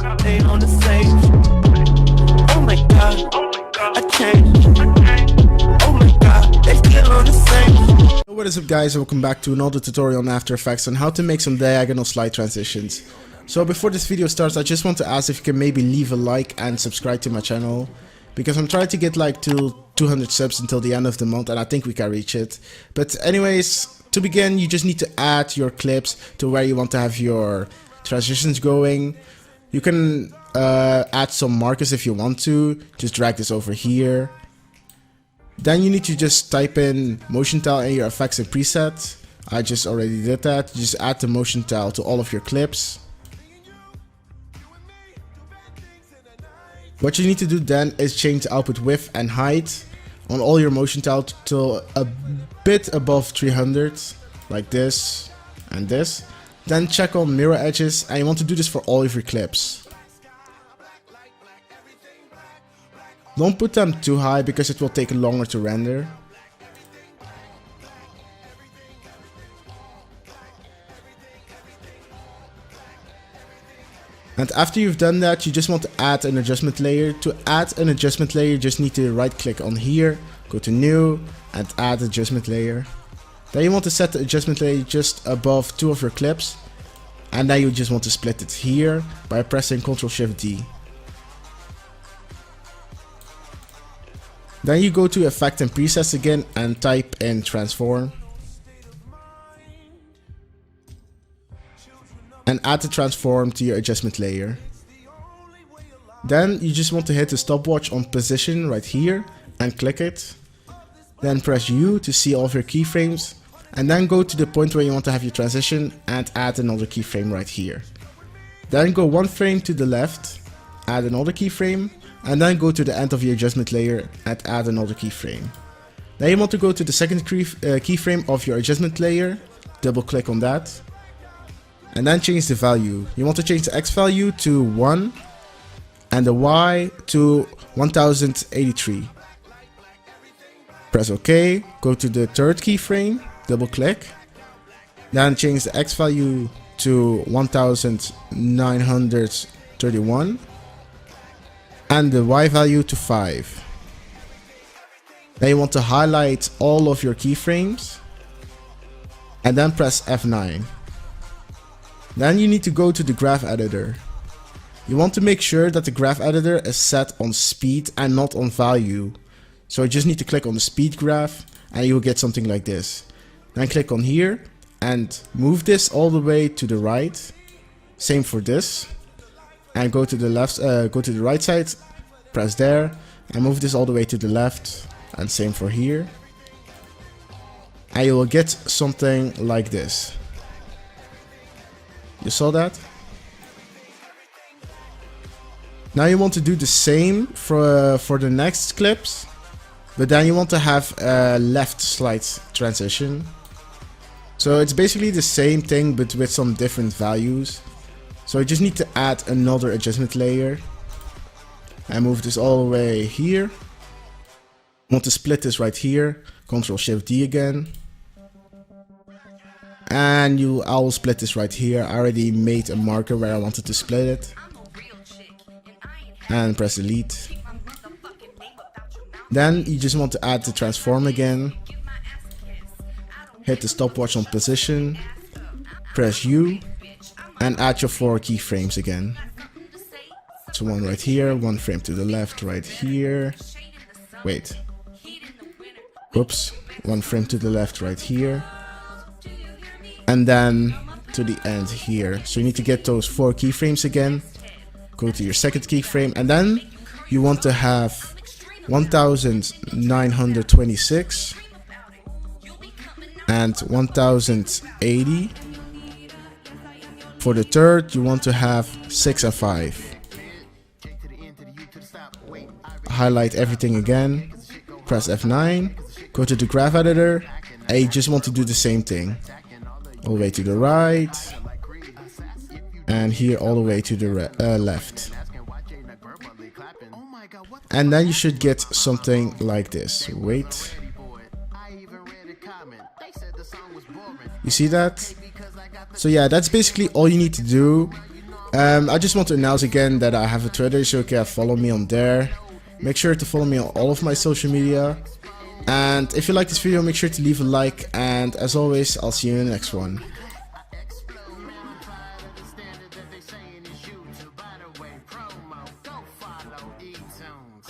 They on the same. Oh my god, I changed. Oh my god, they still on the same. What is up guys, welcome back to another tutorial on After Effects on how to make some diagonal slide transitions. So before this video starts, I just want to ask if you can maybe leave a like and subscribe to my channel, because I'm trying to get like to 200 subs until the end of the month, and I think we can reach it. But anyways, to begin, you just need to add your clips to where you want to have your transitions going. You can add some markers if you want to, just drag this over here. Then you need to just type in motion tile in your effects and presets. I just already did that. You just add the motion tile to all of your clips. What you need to do then is change the output width and height on all your motion tile to a bit above 300, like this and this. Then check on mirror edges, and you want to do this for all of your clips. Don't put them too high because it will take longer to render. And after you've done that, you just want to add an adjustment layer. To add an adjustment layer, you just need to right click on here, go to new, and add adjustment layer. Then you want to set the adjustment layer just above two of your clips. And then you just want to split it here by pressing Ctrl+Shift+D. Then you go to Effect and Presets again and type in Transform. And add the transform to your adjustment layer. Then you just want to hit the stopwatch on position right here and click it. Then press U to see all of your keyframes, and then go to the point where you want to have your transition and add another keyframe right here. Then go one frame to the left, add another keyframe, and then go to the end of your adjustment layer and add another keyframe. Then you want to go to the second keyframe of your adjustment layer, double click on that. And then change the value. You want to change the X value to 1 and the Y to 1083. Press OK, go to the third keyframe, double click. Then change the X value to 1931 and the Y value to 5. Then you want to highlight all of your keyframes and then press F9. Then you need to go to the graph editor. You want to make sure that the graph editor is set on speed and not on value. So you just need to click on the speed graph and you will get something like this. Then click on here and move this all the way to the right. Same for this. And go to the left, go to the right side, press there and move this all the way to the left, and same for here. And you will get something like this. You saw that? Now you want to do the same for the next clips, but then you want to have a left slide transition. So it's basically the same thing but with some different values. So you just need to add another adjustment layer and move this all the way here. Want to split this right here, Ctrl+Shift+D again. And I will split this right here. I already made a marker where I wanted to split it. And press delete. Then you just want to add the transform again. Hit the stopwatch on position. Press U. And add your 4 keyframes again. So one right here, one frame to the left right here. Wait. Oops. One frame to the left right here. And then to the end here. So you need to get those 4 keyframes again. Go to your second keyframe, and then you want to have 1926 and 1080. For the third, you want to have 6 and 5. Highlight everything again. Press F9. Go to the graph editor, and you just want to do the same thing. All the way to the right, and here all the way to the left. And then you should get something like this. Wait. You see that? So yeah, that's basically all you need to do. I just want to announce again that I have a Twitter, so you can follow me on there. Make sure to follow me on all of my social media. And if you like this video, make sure to leave a like. And as always, I'll see you in the next one. Promo, go follow E-Tunes.